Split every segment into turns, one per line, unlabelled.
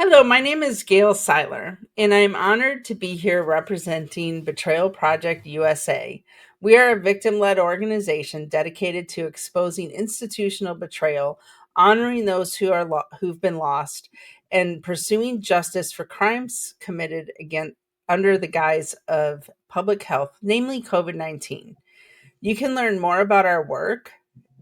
Hello, my name is Gail Seiler, and I'm honored to be here representing Betrayal Project USA. We are a victim led organization dedicated to exposing institutional betrayal, honoring those who've been lost, and pursuing justice for crimes committed against under the guise of public health, namely COVID-19. You can learn more about our work,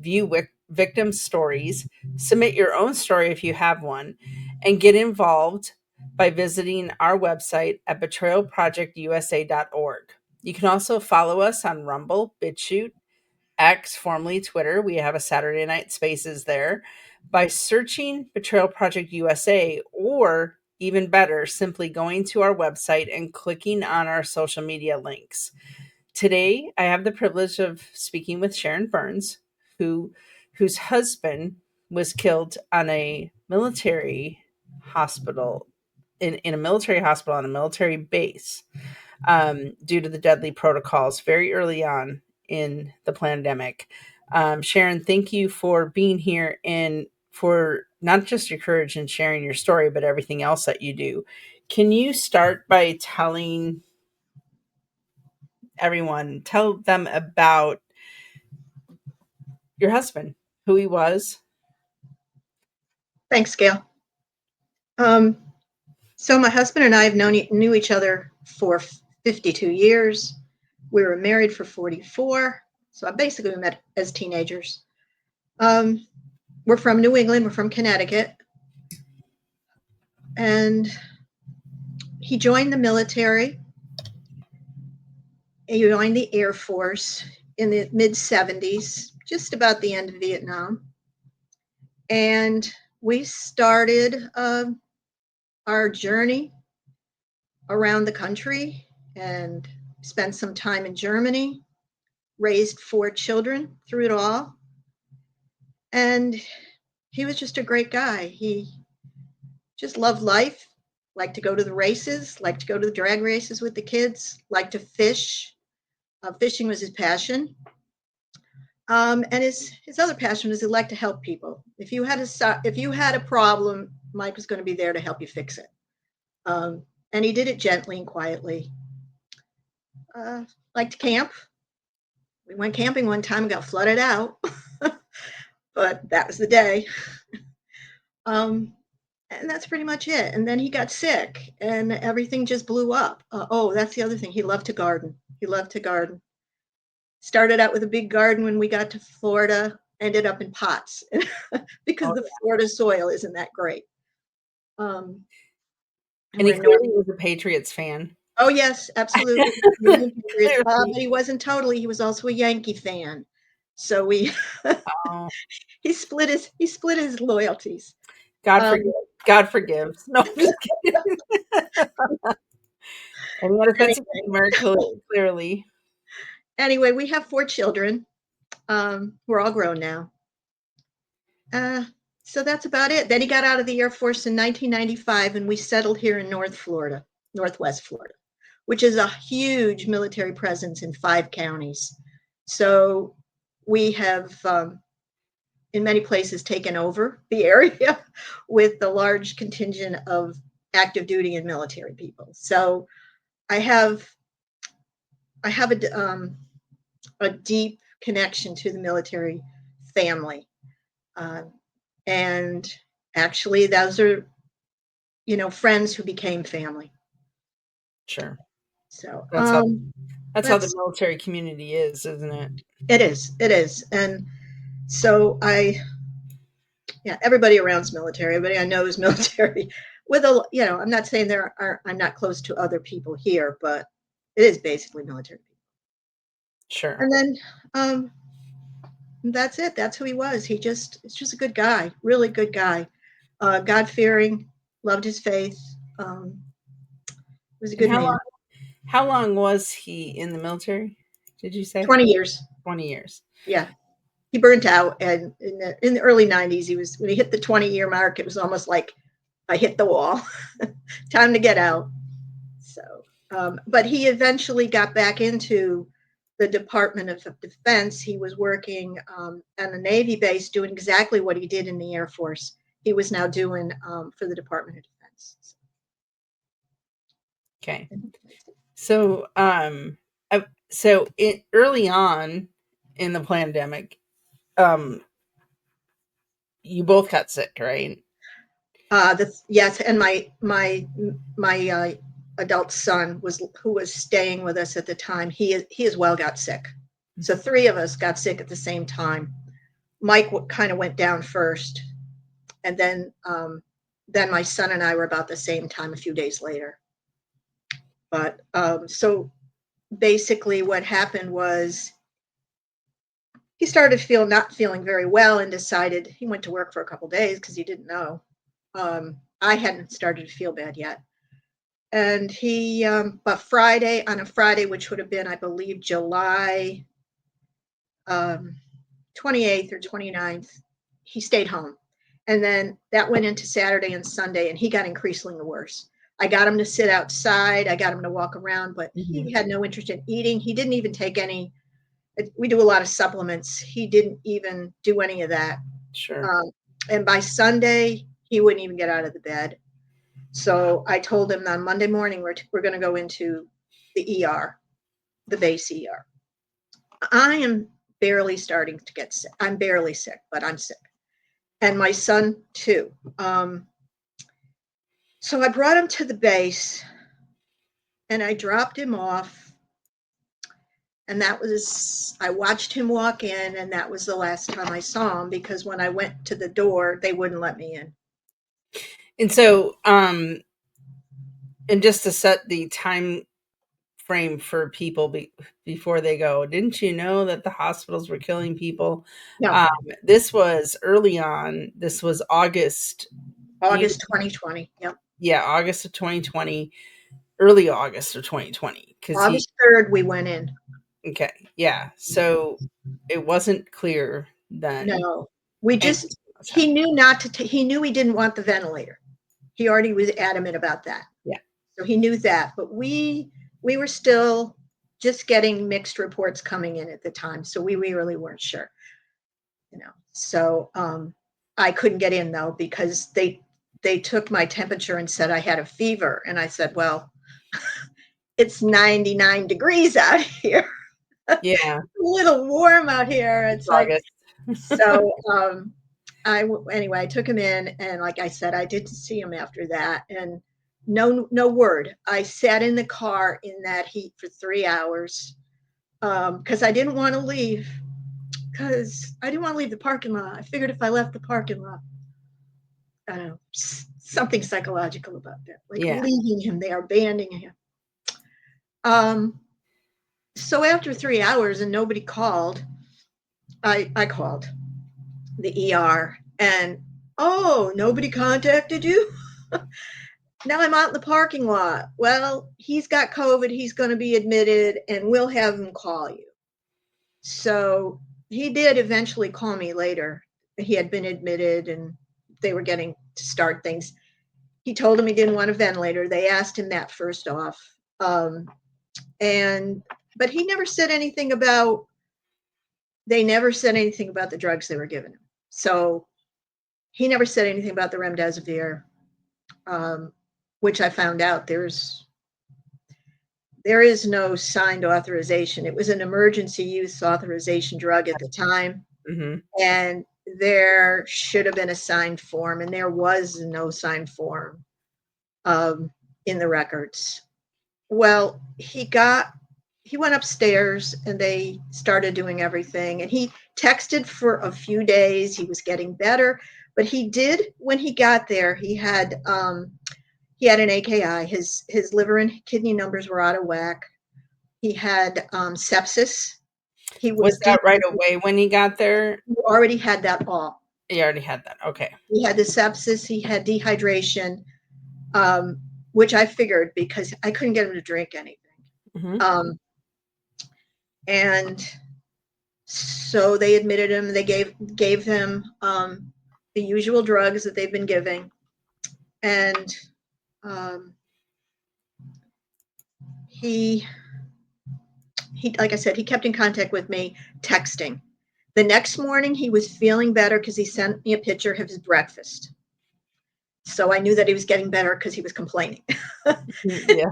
view victim stories, submit your own story if you have one, and get involved by visiting our website at betrayalprojectusa.org. You can also follow us on Rumble, BitChute, X, formerly Twitter. We have a Saturday Night Spaces there by searching Betrayal Project USA, or even better, simply going to our website and clicking on our social media links. Today, I have the privilege of speaking with Sharon Burns, who whose husband was killed on a military hospital in a military hospital on a military base due to the deadly protocols very early on in the pandemic. Sharon, thank you for being here and for not just your courage in sharing your story, but everything else that you do. Can you start by tell them about your husband, who he was?
Thanks, Gail. Um, so my husband and I have knew each other for 52 years. We were married for 44. So I basically met as teenagers. Um, we're from New England. We're from Connecticut. And he joined the military. He joined the Air Force in the mid 70s, just about the end of Vietnam. And we started our journey around the country and spent some time in Germany, raised 4 children through it all. And he was just a great guy. He just loved life, liked to go to the races, liked to go to the drag races with the kids, liked to fish. Fishing was his passion. And his other passion was he liked to help people. If you had a problem, Mike was going to be there to help you fix it. And he did it gently and quietly. Liked to camp. We went camping one time and got flooded out, but that was the day. And that's pretty much it. And then he got sick and everything just blew up. That's the other thing. He loved to garden. Started out with a big garden when we got to Florida, ended up in pots because the Florida soil isn't that great.
And he clearly was a Patriots fan.
Oh, yes, absolutely. But he wasn't totally. He was also a Yankee fan. So he split his loyalties.
God forgives. No, I'm just kidding. And he had a sense of humor, clearly.
Anyway, we have 4 children. We're all grown now. So that's about it. Then he got out of the Air Force in 1995, and we settled here in Northwest Florida, which is a huge military presence in 5 counties. So we have, in many places, taken over the area with the large contingent of active duty and military people. So I have a deep connection to the military family. And actually, those are, friends who became family.
Sure.
So
that's how the military community is, isn't it?
It is. And so everybody around's military. Everybody I know is military. I'm not saying I'm not close to other people here, but it is basically military people.
Sure.
And then that's it. That's who he was. It's just a good guy, really good guy. God-fearing, loved his faith. Was a good man.
How long was he in the military? Did you say
20 years?
20 years.
Yeah, he burnt out, and in the early 90s, when he hit the 20-year mark, it was almost like I hit the wall. Time to get out. So, but he eventually got back into the Department of Defense. He was working at a Navy base doing exactly what he did in the Air Force. he was now doing for the Department of Defense.
Okay. So, early on in the pandemic, you both got sick, right?
Yes, and my adult son who was staying with us at the time. He as well got sick. So three of us got sick at the same time. Mike kind of went down first, and then my son and I were about the same time a few days later. But so basically, what happened was he started not feeling very well and decided he went to work for a couple of days because he didn't know. I hadn't started to feel bad yet. And but on a Friday, which would have been, I believe, July 28th or 29th, he stayed home. And then that went into Saturday and Sunday, and he got increasingly worse. I got him to sit outside. I got him to walk around, but he had no interest in eating. He didn't even take any. We do a lot of supplements. He didn't even do any of that.
Sure.
And by Sunday, he wouldn't even get out of the bed. So I told him on Monday morning, we're going to go into the ER, the base ER. I am barely starting to get sick. I'm barely sick, but I'm sick. And my son too. So I brought him to the base and I dropped him off. And I watched him walk in, and that was the last time I saw him, because when I went to the door, they wouldn't let me in.
And so, and just to set the time frame for people before they go, didn't you know that the hospitals were killing people?
No,
This was early on. This was August
2020. Yep.
Yeah, August of 2020, early August of 2020.
August 3rd, we went in.
Okay, yeah. So it wasn't clear then.
No, he knew he knew he didn't want the ventilator. He already was adamant about that.
Yeah.
So he knew that, but we were still just getting mixed reports coming in at the time. So we really weren't sure, So I couldn't get in though, because they took my temperature and said I had a fever. And I said, well, it's 99 degrees out here.
Yeah.
A little warm out here. It's like,
August.
so anyway, I took him in, and like I said, I didn't see him after that, and no word. I sat in the car in that heat for 3 hours because I didn't want to leave. Because I didn't want to leave the parking lot. I figured if I left the parking lot, I don't know, something psychological about that, like leaving him there, abandoning him. So after 3 hours and nobody called, I called the ER, and nobody contacted you? Now I'm out in the parking lot. Well, he's got COVID. He's going to be admitted, and we'll have him call you. So he did eventually call me later. He had been admitted, and they were getting to start things. He told them he didn't want a ventilator. They asked him that first off. But he never said anything about, they never said anything about the drugs they were giving him. So he never said anything about the remdesivir, which I found out there is no signed authorization. It was an emergency use authorization drug at the time.
Mm-hmm.
And there should have been a signed form, and there was no signed form in the records. Well, he went upstairs, and they started doing everything, and he texted for a few days. He was getting better, but when he got there, he had an AKI. His liver and kidney numbers were out of whack. He had sepsis.
Was that right away when he got there?
He already had that all.
He already had that. Okay.
He had the sepsis. He had dehydration, which I figured because I couldn't get him to drink anything. Mm-hmm. And so they admitted him. They gave him the usual drugs that they've been giving, and he, like I said, he kept in contact with me, texting. The next morning, he was feeling better because he sent me a picture of his breakfast. So I knew that he was getting better because he was complaining.
Yeah.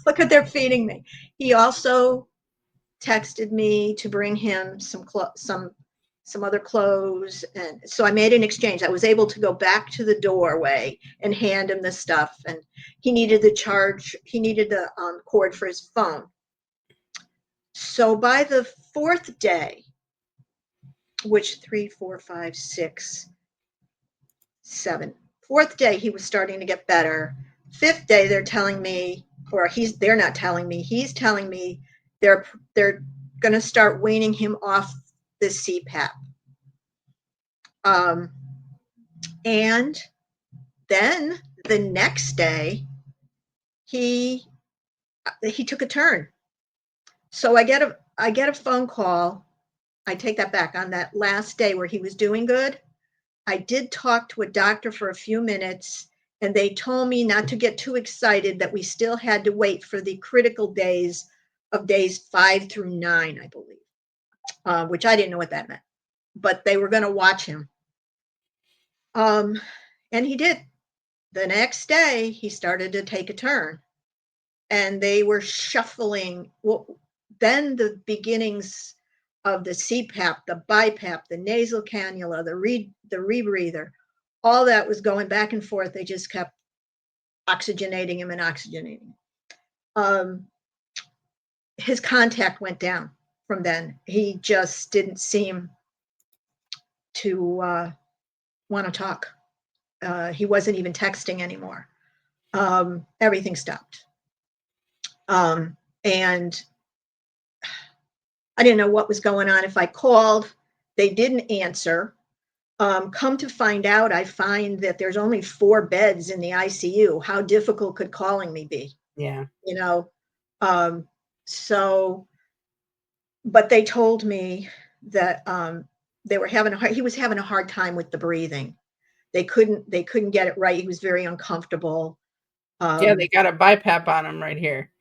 Look what they're feeding me. He also texted me to bring him some other clothes, and so I made an exchange. I was able to go back to the doorway and hand him the stuff, and he needed the cord for his phone. So by the fourth day, which three, four, five, six, seven, fourth day he was starting to get better. Fifth day they're telling me, or they're not telling me, he's telling me they're going to start weaning him off the CPAP. And then the next day he took a turn. So I get a phone call. I take that back. On that last day where he was doing good, I did talk to a doctor for a few minutes, and they told me not to get too excited, that we still had to wait for the critical days of days 5 through 9, I believe, which I didn't know what that meant, but they were going to watch him. And he did. The next day, he started to take a turn, and they were shuffling. Well, then the beginnings of the CPAP, the BiPAP, the nasal cannula, the rebreather, all that was going back and forth. They just kept oxygenating him and oxygenating him. His contact went down from then. He just didn't seem to want to talk. He wasn't even texting anymore. Everything stopped. And I didn't know what was going on. If I called, they didn't answer. Come to find out, I find that there's only 4 beds in the ICU. How difficult could calling me be?
Yeah.
You know, so, but they told me that he was having a hard time with the breathing. They couldn't get it right. He was very uncomfortable.
Yeah, they got a BiPAP on him right here.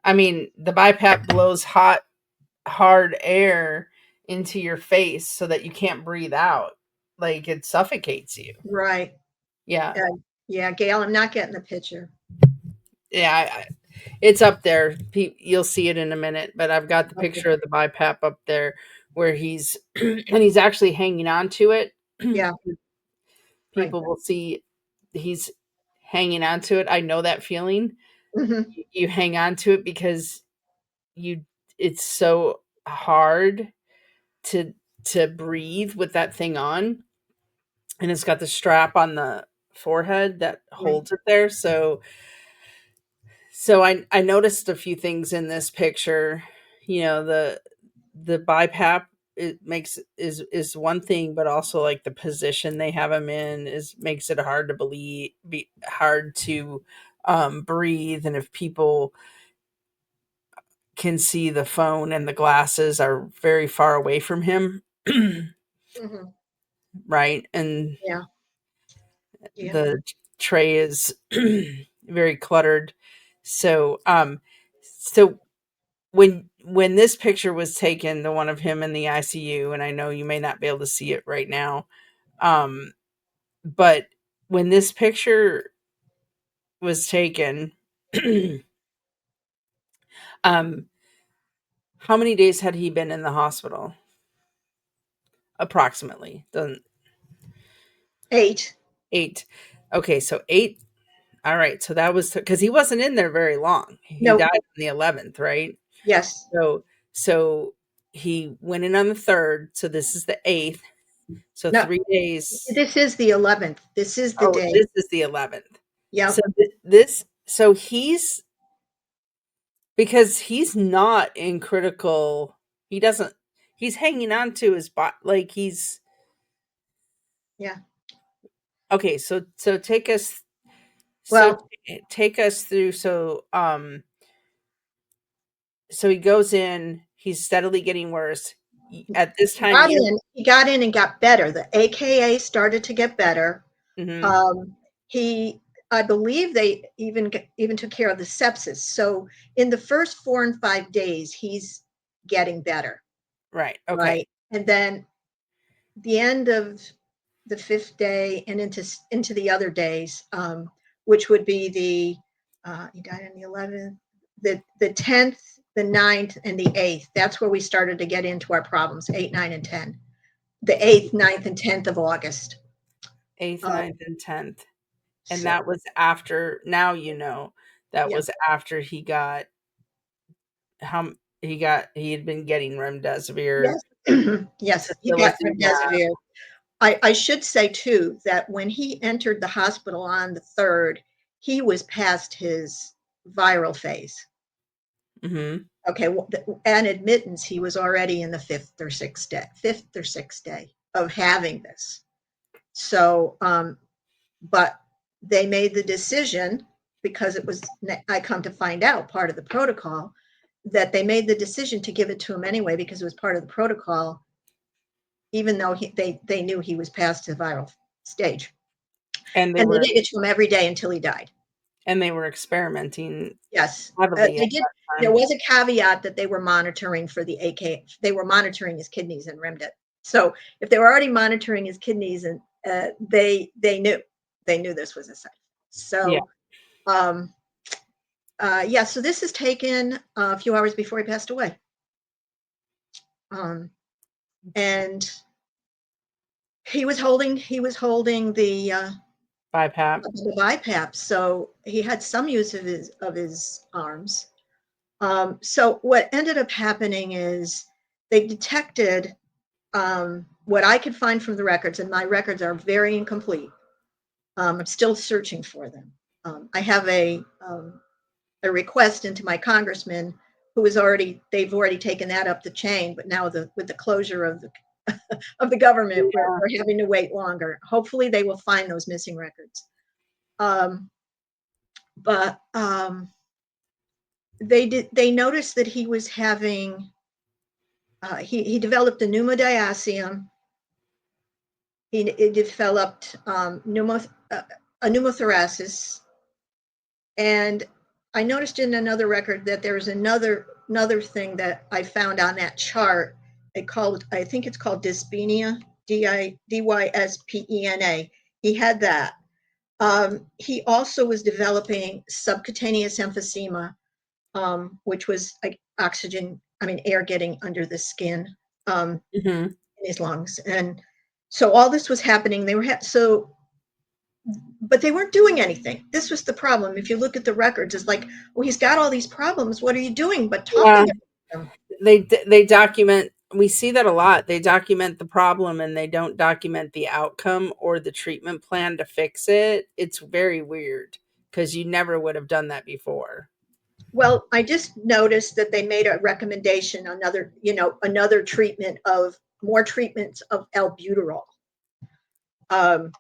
I mean, the BiPAP blows hard air into your face so that you can't breathe out. Like it suffocates you.
Right.
Yeah.
Yeah, Gail, I'm not getting the picture.
Yeah, it's up there. You'll see it in a minute, but I've got the
Okay.
picture of the BiPAP up there where he's and he's actually hanging on to it.
Yeah, right.
People will see he's hanging on to it. I know that feeling.
Hmm.
You hang on to it because you it's so hard to breathe with that thing on, and it's got the strap on the forehead that
Right.
holds it there. I noticed a few things in this picture. You know, the BiPAP, it makes is one thing, but also like the position they have him in is makes it hard to be hard to breathe. And if people can see, the phone and the glasses are very far away from him,
Hmm.
right? And
Yeah. Yeah.
the tray is very cluttered. So so when this picture was taken, the one of him in the ICU, and I know you may not be able to see it right now, um, but when this picture was taken, um, how many days had he been in the hospital? Approximately, doesn't
8.
8. Okay, so 8. All right, so that was because he wasn't in there very long. He
No.
died on the 11th, right?
Yes.
So so he went in on the 3rd, so this is the 8th. So
No.
3 days.
This is the 11th. This is the
Oh,
day.
this is the 11th. So
Yep.
he's because he's not in critical. He doesn't. He's hanging on to his body like he's
Yeah.
okay. So so
Well,
take us through. So he goes in. He's steadily getting worse. At this time, you're.
he got in and got better. The AKA started to get better.
Mhm,
Um, he, I believe they even took care of the sepsis. So in the first 4 and 5 days, he's getting better,
right. Okay.
right? And then the end of the 5th day and into the other days, which would be he died on the 11th, the 10th, the 9th, and the 8th. That's where we started to get into our problems, 8, 9, and 10. The 8th, 9th, and 10th of August.
8th,
Uh,
9th, and 10th. And
so,
that was after, now that
yeah.
was after he got, how he had been getting remdesivir
Yes. Yes, he got
tocilizumab.
remdesivir. I should say too that when he entered the hospital on the 3rd, he was past his viral phase.
Mhm.
Okay, and admittance, he was already in the 5th or 6th day of having this. So, but they made the decision, because it was, I come to find out, part of the protocol, that they made the decision to give it to him anyway because it was part of the protocol, even though they knew he was past the viral stage.
And
And they gave it to him every day until he died.
they were experimenting
Yes,
heavily at
they did.
that
There
time.
was a caveat that they were monitoring for the AK. They were monitoring his kidneys and REMDit. So if they were already monitoring his kidneys, and they knew this was a sign.
Yeah.
So um, yeah, so this is taken a few hours before he passed away, and he was holding
BiPAP.
the BiPAP, so he had some use of his arms. So what ended up happening is they detected, what I could find from the records, and my records are very incomplete. I'm still searching for them. I have a request into my congressman, they've already taken that up the chain, but now with the closure of the government,
Yeah.
we're having to wait longer. Hopefully they will find those missing records. Um, but they noticed that he was having, he developed a pneumodiacium. He developed a pneumothoracis, and I noticed in another record that there was another thing that I found on that chart. I think it's called dyspnea, dyspena. He had that. He also was developing subcutaneous emphysema, which was like air getting under the skin,
Mhm.
in his lungs. And so all this was happening. But they weren't doing anything. This was the problem. If you look at the records, it's like, well, he's got all these problems. What are you doing but
Yeah.
talking about them?
They document, we see that a lot. They document the problem and they don't document the outcome or the treatment plan to fix it. It's very weird because you never would have done that before.
Well, I just noticed that they made a recommendation, another treatment of more treatments of albuterol. Um,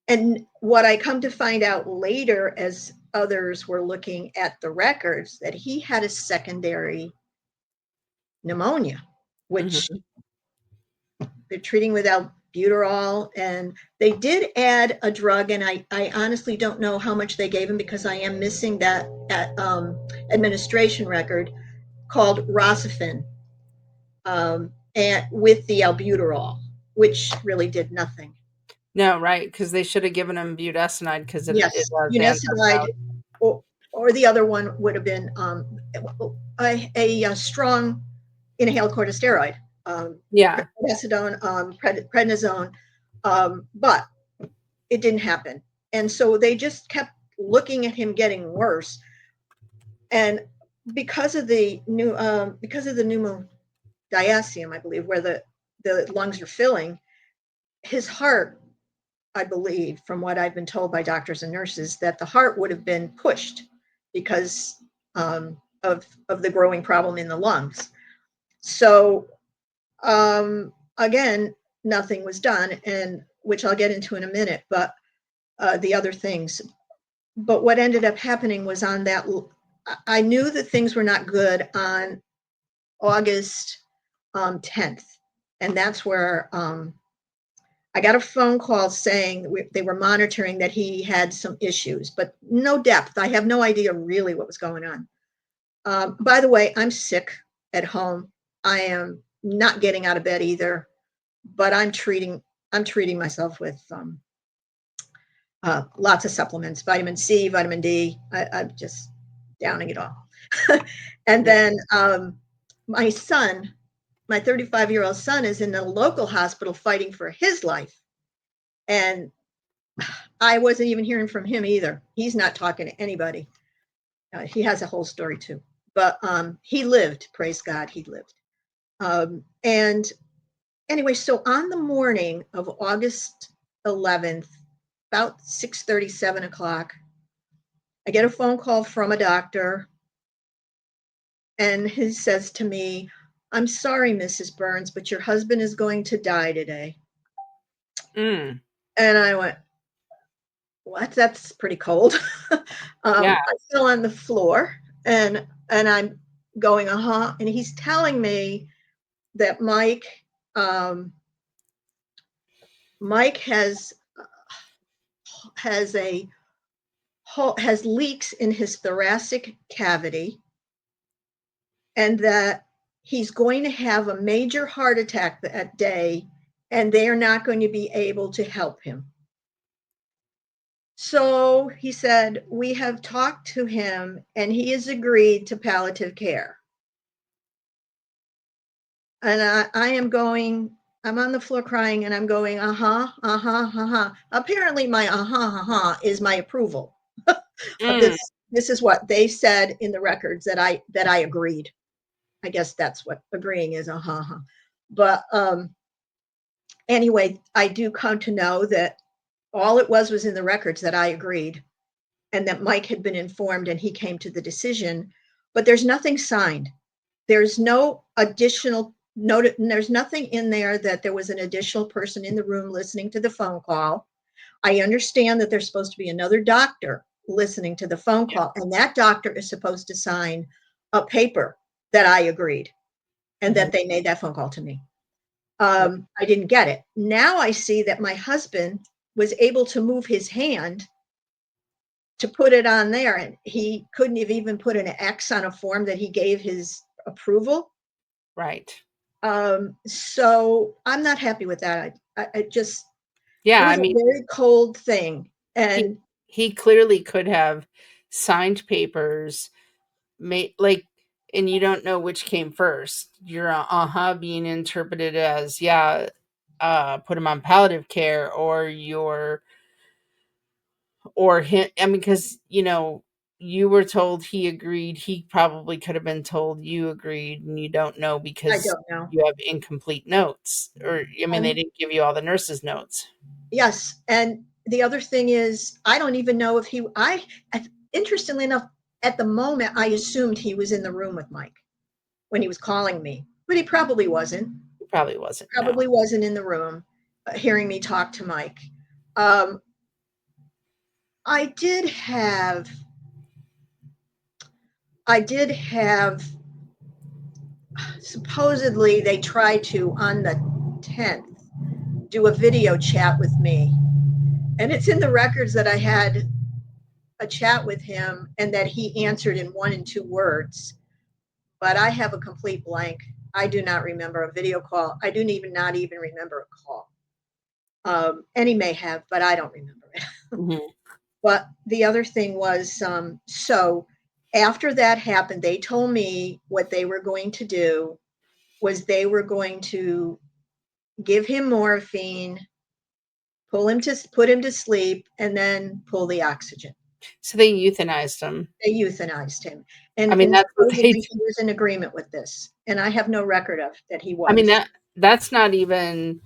and what I come to find out later, as others were looking at the records, that he had a secondary pneumonia, which
Mhm.
they're treating with albuterol. And they did add a drug, and I honestly don't know how much they gave him because I am missing that administration record, called Rosafen, and with the albuterol, which really did nothing.
No, right, because they should have given him budesonide because it
Yes,
does
Unicide,
antibiotic.
or the other one would have been, a strong inhaled corticosteroid,
Yeah.
prednisone, but it didn't happen. And so they just kept looking at him getting worse. And because of the pneumodiacium, I believe, where the lungs are filling, his heart, I believe, from what I've been told by doctors and nurses, that the heart would have been pushed because, of the growing problem in the lungs. So, again, nothing was done, and which I'll get into in a minute. But the other things. But what ended up happening was, I knew that things were not good on August 10th, and that's where, I got a phone call saying they were monitoring that he had some issues, but no depth. I have no idea really what was going on. By the way, I'm sick at home. I am not getting out of bed either, but I'm treating. I'm treating myself with lots of supplements, vitamin C, vitamin D. I'm just downing it all. And
Yeah.
then my son, my 35-year-old son, is in the local hospital fighting for his life. And I wasn't even hearing from him either. He's not talking to anybody. He has a whole story too. But he lived, praise God, he lived. And anyway, so on the morning of August 11th, about 6:30, 7 o'clock, I get a phone call from a doctor, and he says to me, "I'm sorry, Mrs. Burns, but your husband is going to die today."
Mm.
And I went, "What? That's pretty cold."
Yeah.
I fell on the floor, and I'm going, uh-huh. And he's telling me that um, Mike has a has leaks in his thoracic cavity, and that he's going to have a major heart attack that day, and they are not going to be able to help him. So he said, "We have talked to him, and he has agreed to palliative care." And I am going, I'm on the floor crying, and I'm going, uh-huh, uh-huh, uh-huh. Apparently my uh-huh, uh-huh is my approval of
Mm.
this is what they said in the records, that I agreed. I guess that's what agreeing is, uh-huh, uh-huh. But anyway, I do come to know that all it was in the records that I agreed, and that Mike had been informed and he came to the decision, but there's nothing signed. There's no additional note. There's nothing in there that there was an additional person in the room listening to the phone call. I understand that there's supposed to be another doctor listening to the phone
Yeah.
call, and that doctor is supposed to sign a paper that I agreed and
Mhm.
that they made that phone call to me.
Yeah.
I didn't get it. Now I see that my husband was able to move his hand to put it on there, and he couldn't have even put an X on a form that he gave his approval.
Right.
So I'm not happy with that. I just, it
Yeah. I
was a
mean,
very cold thing.
he
And
he clearly could have signed papers, made like, and you don't know which came first. Your uh-huh being interpreted as, yeah, put him on palliative care, or your, or him. I mean, because you were told he agreed. He probably could have been told you agreed, and you don't know
I
because
don't know.
you have incomplete notes, or I mean, they
Um,
didn't give you all the nurses' notes.
yes. And the other thing is, I don't even know if interestingly enough, at the moment, I assumed he was in the room with Mike when he was calling me, but he probably wasn't.
It probably wasn't. No.
Probably wasn't in the room hearing me talk to Mike. Um, I did have, I did have, supposedly they tried to, on the 10th, do a video chat with me. And it's in the records that I had a chat with him and that he answered in 1 and 2 words. But I have a complete blank. I do not remember a video call. I do even not even remember a call. And he may have, but I don't remember it.
Mhm.
But the other thing was, so after that happened, they told me what they were going to do was they were going to give him morphine, put him to sleep, and then pull the oxygen.
So they euthanized him.
They euthanized him,
I
and
mean, that's what they
supposedly
do.
he was in agreement with this, and I have no record of that he
I mean,
was.
that's not even,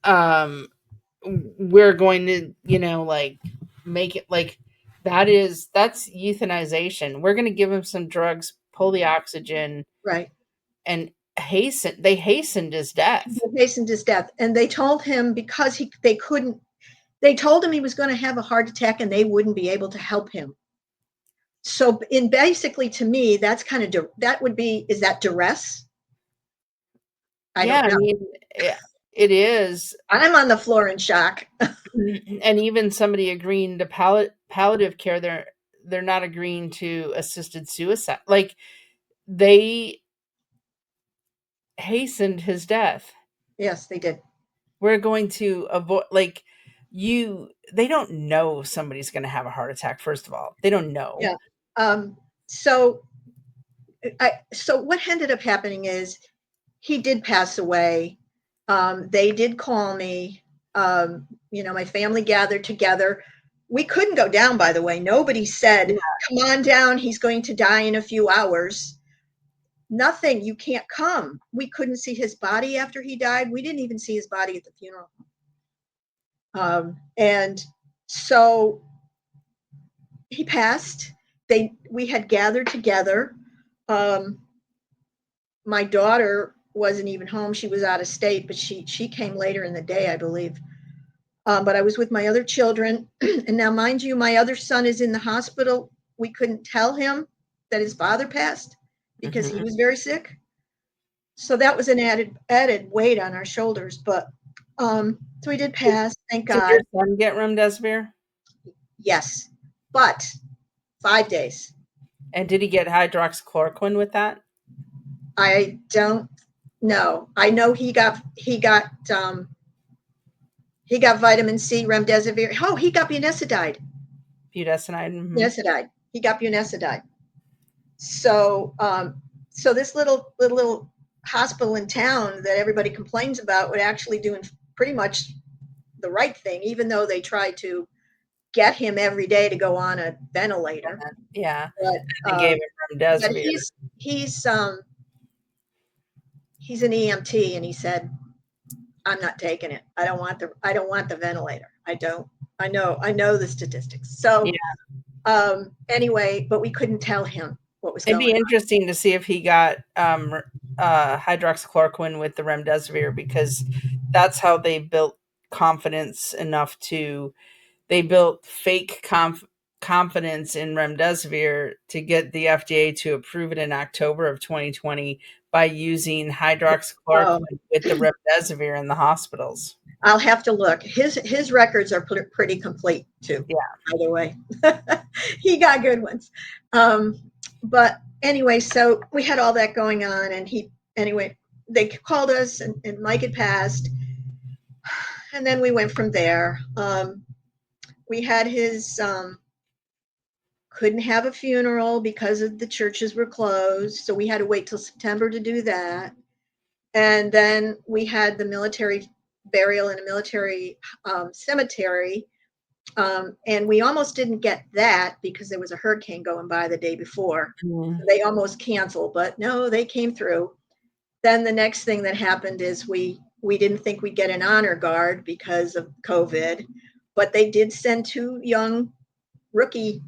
um we're going to, like, make it like, that's euthanization. We're going to give him some drugs, pull the oxygen,
Right.
and hastened his death.
He hastened his death, and they told him because they couldn't. They told him he was going to have a heart attack, and they wouldn't be able to help him. So, in basically, to me, that's kind of that would be, is that duress? I
Yeah,
don't
I
know.
mean, it is.
I'm on the floor in shock.
And even somebody agreeing to palliative care, they're not agreeing to assisted suicide. Like, they hastened his death.
Yes, they did.
we're going to avoid, like, they don't know somebody's going to have a heart attack. First of all, they don't know.
Yeah. Um, so so what ended up happening is he did pass away. They did call me. My family gathered together. We couldn't go down, by the way. Nobody said,
Yeah.
come on down. He's going to die in a few hours. Nothing. You can't come. We couldn't see his body after he died. We didn't even see his body at the funeral. And so he passed. We had gathered together. Um, my daughter wasn't even home. She was out of state, but she came later in the day, I believe. But I was with my other children. And now, mind you, my other son is in the hospital. We couldn't tell him that his father passed because he
Mhm.
was very sick. So that was an added weight on our shoulders. But so he did pass, thank
Did your
God.
son get remdesivir?
Yes, but 5 days.
And did he get hydroxychloroquine with that?
I don't know. I know he got vitamin C, remdesivir. Oh, he got bunicides.
Budesonide? Mhm.
Bunicides. He got bunicides. So, so this little hospital in town that everybody complains about would actually doing pretty much the right thing, even though they try to get him every day to go on a ventilator.
Yeah.
But
They gave him
but
remdesivir.
he's he's an EMT, and he said, I'm not taking it. I don't want the ventilator. I don't. I know the statistics.
Yeah.
So anyway, but we couldn't tell him what was
It'd be
going on.
interesting to see if he got hydroxychloroquine with the remdesivir, because that's how they built confidence enough to they built fake confidence in remdesivir to get the FDA to approve it in October of 2020 by using
Um,
hydroxychloroquine with the remdesivir in the hospitals.
I'll have to look. His records are pretty complete too.
Yeah.
By the way, he got good ones. Um, but anyway, so we had all that going on, and anyway they called us, and Mike had passed, and then we went from there. We had his couldn't have a funeral because of the churches were closed, so we had to wait till September to do that. And then we had the military burial in a military cemetery. And we almost didn't get that because there was a hurricane going by the day before.
Mm.
They almost canceled, but no, they came through. Then the next thing that happened is we didn't think we'd get an honor guard because of COVID, but they did send two young rookie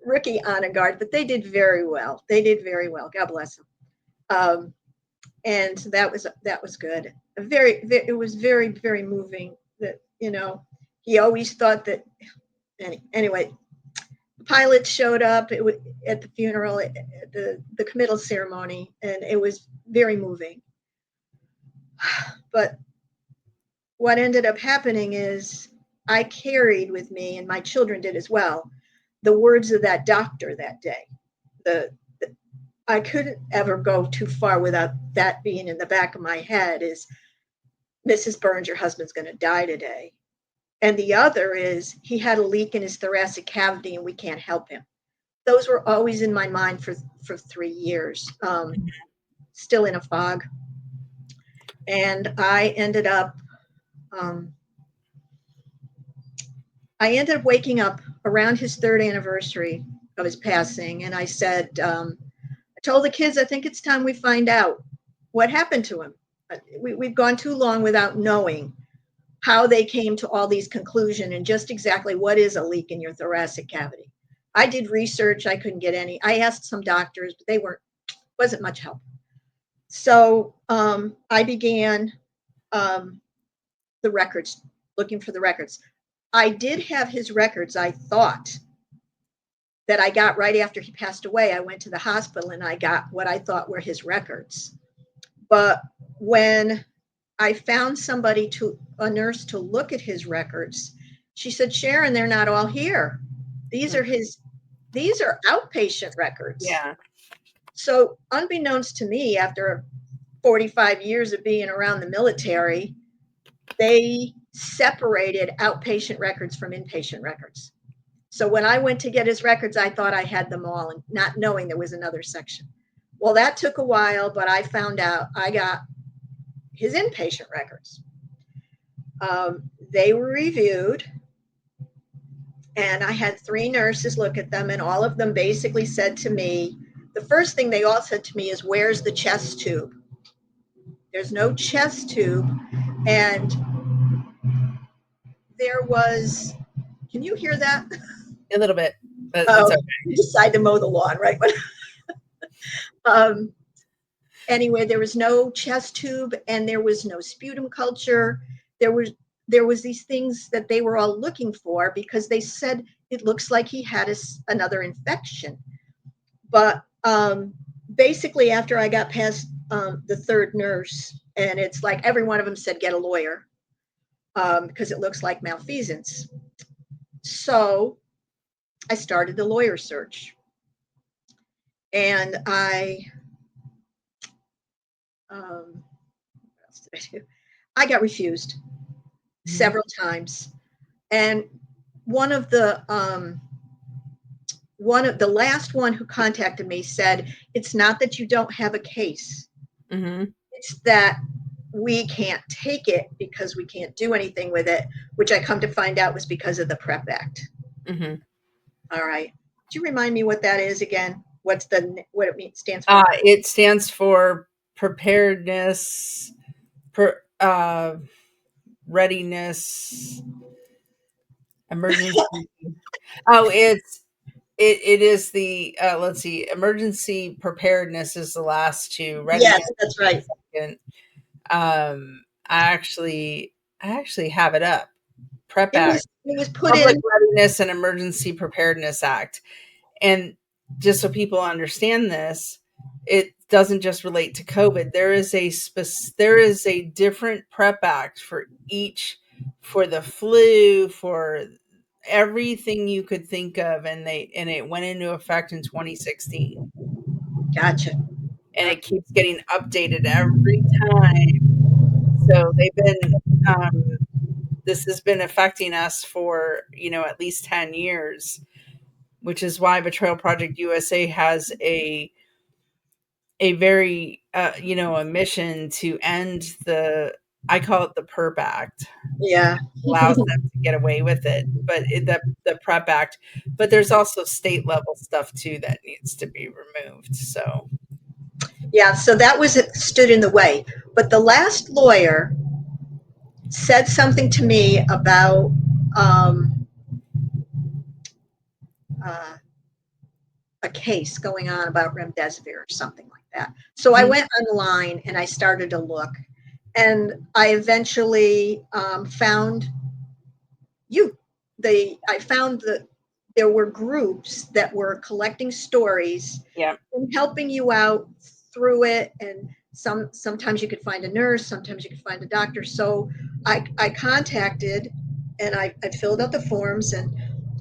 rookie honor guard, but they did very well. They did very well. God bless them. Um, and that was good. It was very moving. That he always thought that. Anyway, the pilots showed up at the funeral, at the committal ceremony, and it was very moving. But what ended up happening is I carried with me, and my children did as well, the words of that doctor that day. The I couldn't ever go too far without that being in the back of my head is Mrs. Burns, your husband's going to die today. And the other is he had a leak in his thoracic cavity and we can't help him. Those were always in my mind for 3 years, still in a fog. And um, I ended up waking up around his third anniversary of his passing. And I said, I told the kids, I think it's time we find out what happened to him. We've gone too long without knowing how they came to all these conclusions and just exactly what is a leak in your thoracic cavity. I did research. I couldn't get any. I asked some doctors, but wasn't much help. So I began the records, looking for the records. I did have his records, I thought, that I got right after he passed away. I went to the hospital and I got what I thought were his records. But when I found a nurse to look at his records, she said, Sharon, they're not all here. These are outpatient records.
Yeah.
So unbeknownst to me, after 45 years of being around the military, they separated outpatient records from inpatient records. So when I went to get his records, I thought I had them all, and not knowing there was another section. Well, that took a while, but I found out I got his inpatient records. They were reviewed, and I had 3 nurses look at them, and all of them basically said to me, the first thing they all said to me is, "Where's the chest tube?" There's no chest tube. And there was, can you hear that?
A little bit, but it's
Oh,
okay.
you decide to mow the lawn, right? um, anyway, there was no chest tube, and there was no sputum culture. There was these things that they were all looking for, because they said it looks like he had another infection. But basically, after I got past the third nurse, and it's like every one of them said, get a lawyer, because it looks like malfeasance. So I started the lawyer search. And what else did I do? I got refused several times. And one of the last one who contacted me said, it's not that you don't have a case.
Mm-hmm.
It's that we can't take it because we can't do anything with it, which I come to find out was because of the PrEP Act.
Mm-hmm.
All right. Could you remind me what that is again? What it means, stands for?
It stands for preparedness, readiness, emergency. Oh, it is the let's see, emergency preparedness is the last two.
Yes,
Readiness
that's
is
right.
the second. I actually have it up. Prep
It
Act,
was it was put
Public
in.
Readiness and Emergency Preparedness Act. And just so people understand this, it doesn't just relate to COVID. There is a different PrEP Act for each, for the flu, for everything you could think of, and it went into effect in 2016,
Gotcha.
and it keeps getting updated every time. So this has been affecting us for at least 10 years, which is why Betrayal Project USA has a very a mission to end the, I call it the PERP Act,
Yeah.
allows them to get away with it, but the PrEP Act, but there's also state level stuff too that needs to be removed. So
Yeah. So that was it, stood in the way. But the last lawyer said something to me about um, uh, a case going on about remdesivir or something like that. So I
mhm,
went online and I started to look, and I eventually found you. I found that there were groups that were collecting stories
yeah,
and helping you out through it. And sometimes you could find a nurse, sometimes you could find a doctor. So I contacted, and I filled out the forms, and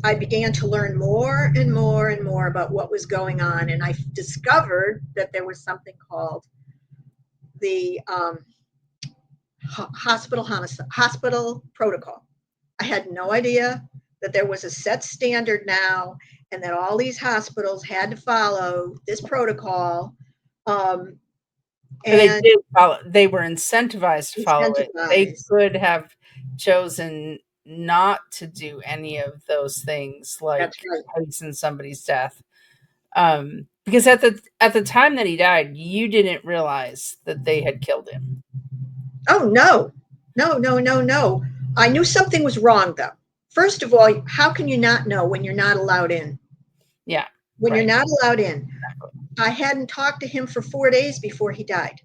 I began to learn more and more and more about what was going on. And I discovered that there was something called the hospital protocol. I had no idea that there was a set standard now, and that all these hospitals had to follow this protocol. Um,
but they
and
did follow. They were incentivized to follow it. They
incentivized.
could have chosen not to do any of those things,
That's
like
right.
hasten somebody's death. Because at the time that he died, you didn't realize that they had killed him.
Oh, no, no, no, no, no. I knew something was wrong, though. First of all, how can you not know when you're not allowed in?
Yeah,
When you're
right.
not allowed in. I hadn't talked to him for 4 days before he died.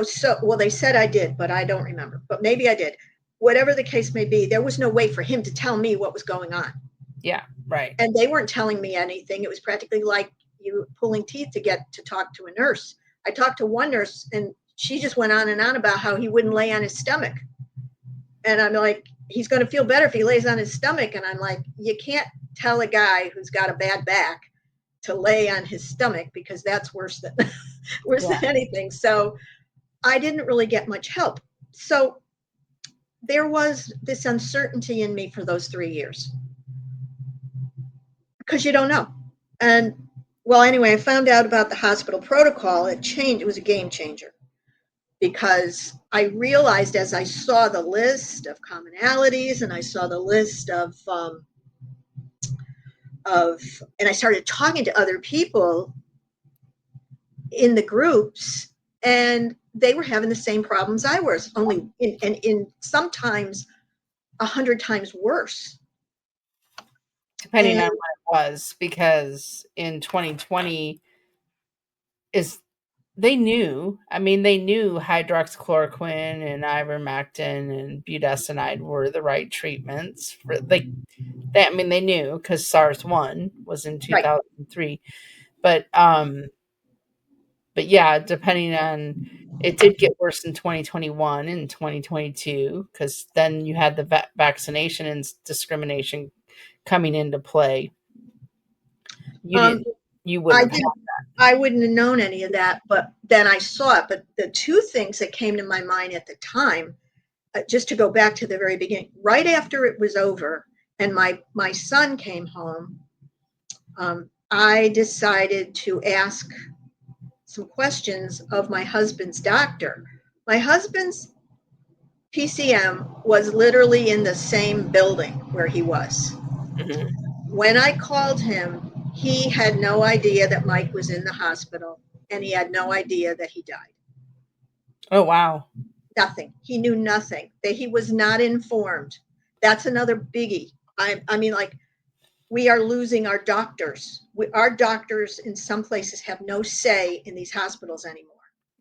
So, well, they said I did, but I don't remember. But maybe I did. Whatever the case may be, there was no way for him to tell me what was going on.
Yeah, right.
And they weren't telling me anything. It was practically like you pulling teeth to get to talk to a nurse. I talked to one nurse, and she just went on and on about how he wouldn't lay on his stomach. And I'm like, he's going to feel better if he lays on his stomach. And I'm like, you can't tell a guy who's got a bad back to lay on his stomach, because that's worse than worse
Yeah.
than anything. So I didn't really get much help. So there was this uncertainty in me for those 3 years because you don't know. And well, anyway, I found out about the hospital protocol. It changed. It was a game changer because I realized as I saw the list of commonalities and I saw the list of and I started talking to other people in the groups, and they were having the same problems I was, only in sometimes 100 times worse.
Depending
And
on what it was, because in 2020 is they knew. I mean, they knew hydroxychloroquine and ivermectin and budesonide were the right treatments for like they, I mean, they knew because SARS one was in
right,
2003, but yeah, depending on it did get worse in 2021 and 2022 because then you had the vaccination and discrimination coming into play. You
um,
didn't, you
I
wouldn't have
didn't. I wouldn't have known any of that, but then I saw it. But the two things that came to my mind at the time, just to go back to the very beginning, right after it was over, and my son came home, I decided to ask some questions of my husband's doctor. My husband's PCM was literally in the same building where he was.
that. Mhm.
When I called him, he had no idea that Mike was in the hospital, and he had no idea that he died.
Oh, wow.
Nothing. He knew nothing. That he was not informed. That's another biggie. I mean, like, we are losing our doctors. Our doctors in some places have no say in these hospitals anymore.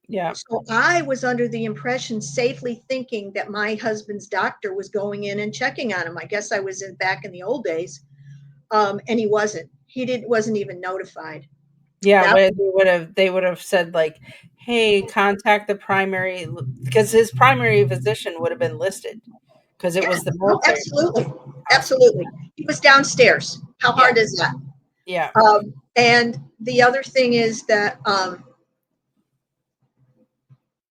Yeah.
So I was under the impression, safely thinking that my husband's doctor was going in and checking on him. I guess I was in back in the old days, and he wasn't. He didn't wasn't even notified.
Yeah,
That
where they would have said like, "Hey, contact the primary," because his primary physician would have been listed because it was
yes,
the
oh,
military
absolutely,
hospital.
absolutely. He was downstairs. How
Yeah,
hard is that?
yeah,
And the other thing is that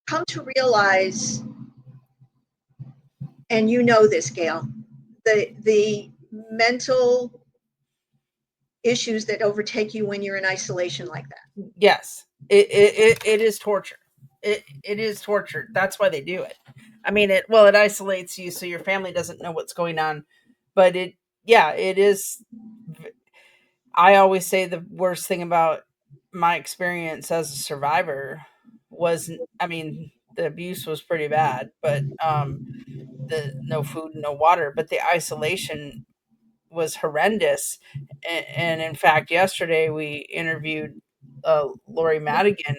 come to realize, and you know this, Gail, the mental issues that overtake you when you're in isolation like that.
yes. It is torture. It is torture. That's why they do it. I mean, it isolates you so your family doesn't know what's going on, but yeah, it is. I always say the worst thing about my experience as a survivor was, I mean, the abuse was pretty bad, but the no food, no water, but the isolation was horrendous. And in fact, yesterday we interviewed Lori Madigan,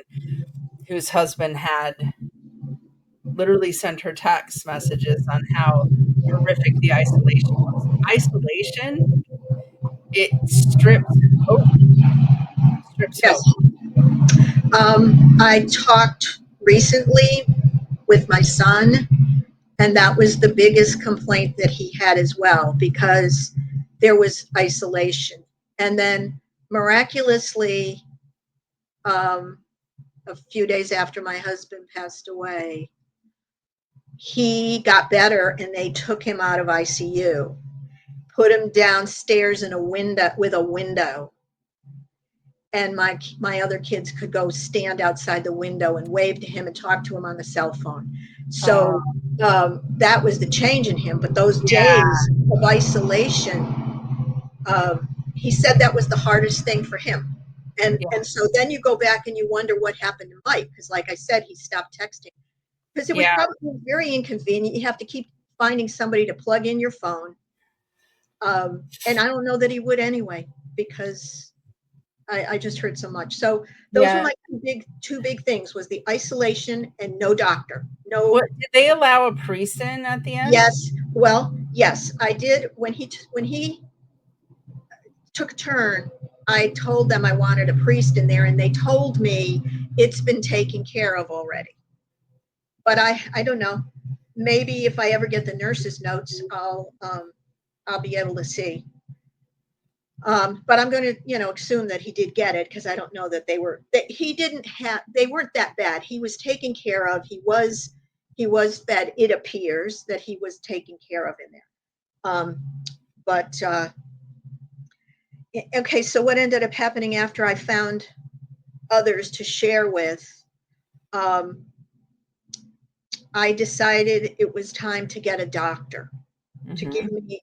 whose husband had literally sent her text messages on how horrific the isolation was. Isolation, it strips hope, strips
Yes.
hope.
I talked recently with my son, and that was the biggest complaint that he had as well, because there was isolation. And then miraculously, um, a few days after my husband passed away, he got better and they took him out of ICU, put him downstairs in a window with a window, and my other kids could go stand outside the window and wave to him and talk to him on the cell phone.
Uh,
So that was the change in him. But those
yeah,
days of isolation, he said that was the hardest thing for him. And
yeah,
and so then you go back and you wonder what happened to Mike, because like I said, he stopped texting because it was
yeah,
probably very inconvenient. You have to keep finding somebody to plug in your phone, and I don't know that he would anyway, because I just heard so much. So those were
yeah.
my two big things, was the isolation and no doctor. No.
What did they allow a priest in at the end?
Yes. Well, yes, I did. When he took a turn, I told them I wanted a priest in there, and they told me it's been taken care of already. But I don't know. Maybe if I ever get the nurse's notes, I'll be able to see. But I'm going to, assume that he did get it, because I don't know that he didn't have, they weren't that bad. He was taken care of. He was fed. It appears that he was taken care of in there. But okay, so what ended up happening after I found others to share with? Um, I decided it was time to get a doctor to give me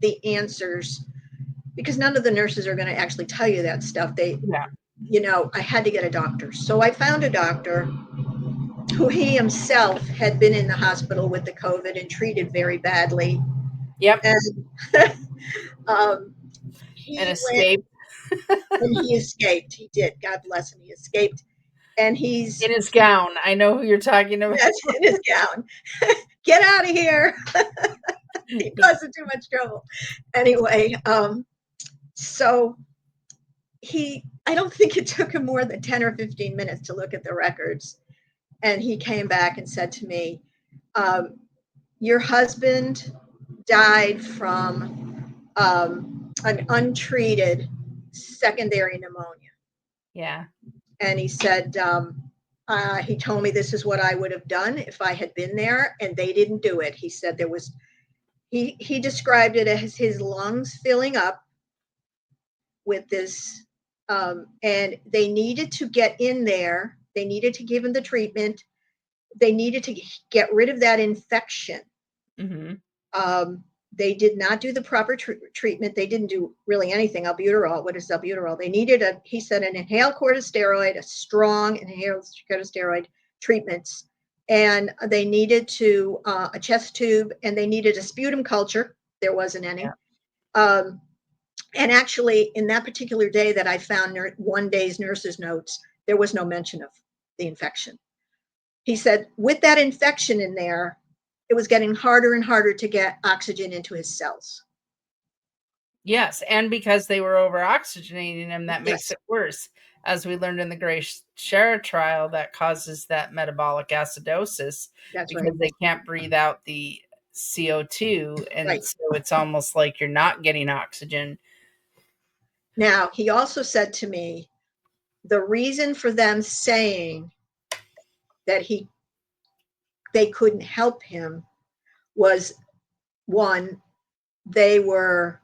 the answers, because none of the nurses are going to actually tell you that stuff.
Yeah.
I had to get a doctor. So I found a doctor who he himself had been in the hospital with the COVID and treated very badly.
Yep.
And um,
And
he went
escape
and he escaped. He did. God bless him. He escaped. And
in his gown. I know who you're talking about.
yes, in his gown. Get out of here. He causing too much trouble. Anyway, so I don't think it took him more than 10 or 15 minutes to look at the records. And he came back and said to me, um, your husband died from an untreated secondary pneumonia.
Yeah.
And he said, he told me this is what I would have done if I had been there, and they didn't do it. He said he described it as his lungs filling up with this, and they needed to get in there. They needed to give him the treatment. They needed to get rid of that infection.
Mm-hmm.
They did not do the proper treatment. They didn't do really anything. Albuterol. What is albuterol? They needed he said, an inhaled corticosteroid, a strong inhaled corticosteroid treatments. And they needed a chest tube, and they needed a sputum culture. There wasn't any.
Yeah.
And actually, in that particular day that I found one day's nurse's notes, there was no mention of the infection. He said, with that infection in there, it was getting harder and harder to get oxygen into his cells.
Yes, and because they were over oxygenating him, that makes
Yes,
it worse. As we learned in the Gray Shara trial, that causes that metabolic acidosis
that's right.
because they can't breathe out the CO2, and
Right.
so it's almost like you're not getting oxygen.
Now, he also said to me, the reason for them saying that they couldn't help him was, one, they were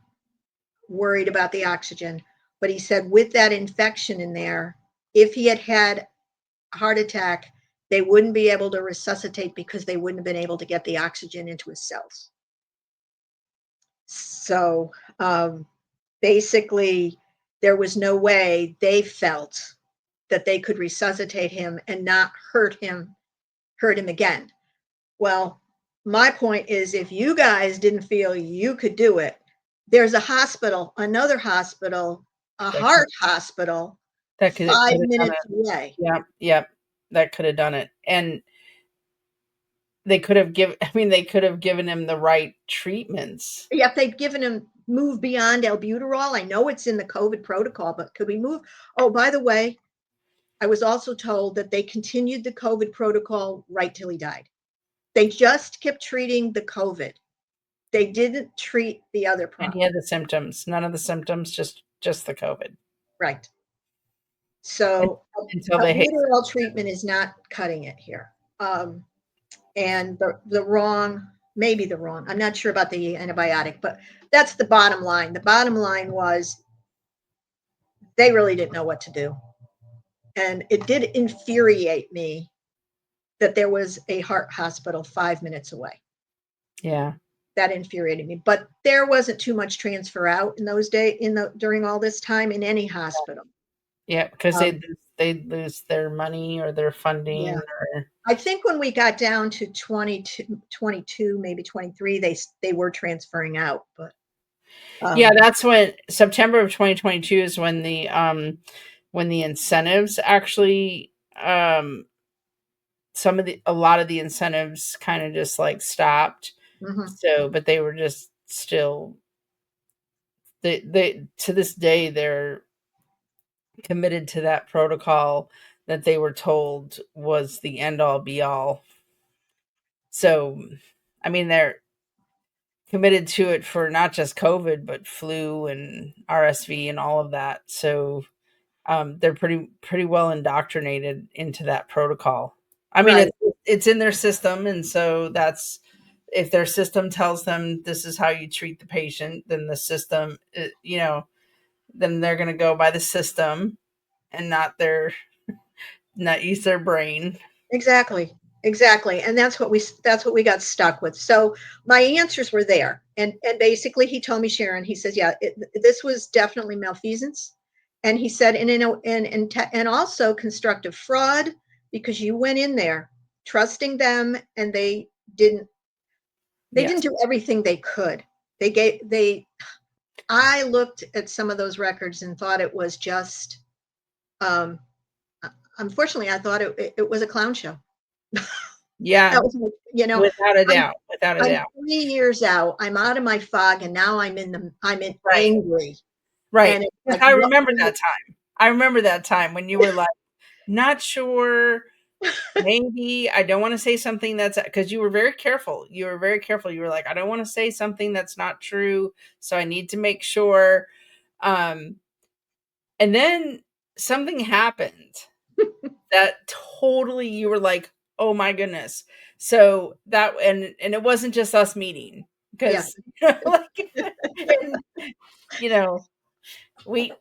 worried about the oxygen. But he said with that infection in there, if he had had a heart attack, they wouldn't be able to resuscitate because they wouldn't have been able to get the oxygen into his cells. So basically, there was no way they felt that they could resuscitate him and not hurt him again. Well, my point is, if you guys didn't feel you could do it, there's a hospital, another hospital, a
That could
heart hospital
that could
5
have done
minutes
it.
away.
Yep, yep. That could have done it. And they could have given him the right treatments.
Yeah, if they'd given him move beyond albuterol, I know it's in the COVID protocol, but could we move? Oh, by the way, I was also told that they continued the COVID protocol right till he died. They just kept treating the COVID. They didn't treat the other
And he
problem.
had the symptoms. None of the symptoms, just the COVID.
Right. So
Until they hate.
albuterol treatment is not cutting it here. And the wrong, maybe the wrong, I'm not sure about the antibiotic, but that's the bottom line. The bottom line was they really didn't know what to do. And it did infuriate me that there was a heart hospital 5 minutes away.
Yeah.
That infuriated me. But there wasn't too much transfer out in those days, during all this time in any hospital.
Yeah, because
Um,
they'd lose their money or their
yeah.
funding or
I think when we got down to 22, maybe 23, they were transferring out. But
yeah,
um,
that's when September of 2022 is when the incentives actually a lot of the incentives kind of just like stopped.
mhm.
So, but they were just still they to this day they're committed to that protocol that they were told was the end all be all. So, I mean, they're committed to it for not just COVID, but flu and RSV and all of that. So, they're pretty well indoctrinated into that protocol. I mean,
Right.
it's in their system, and so that's if their system tells them this is how you treat the patient, then the system, then they're going to go by the system and not use their brain.
Exactly. Exactly. And that's what we got stuck with. So my answers were there. And basically he told me, Sharon, he says, yeah, this was definitely malfeasance. And he said, and also constructive fraud, because you went in there trusting them, and they didn't
Yes.
do everything they could. They I looked at some of those records and thought it was just, um unfortunately, I thought it was a clown show.
Yeah,
That was like,
without a
I'm
doubt, without a
I'm
doubt.
3 years out. I'm out of my fog, and now I'm in
Right.
angry,
Right.
and it's
Because
like,
I
what
remember
was
that
it?
time. I remember that time when you were like, not sure, maybe I don't want to say something that's because you were very careful. You were very careful. You were like, I don't want to say something that's not true, so I need to make sure. Um, and then something happened that totally you were like, oh my goodness. So that and it wasn't just us meeting
Yeah,
because like and you know we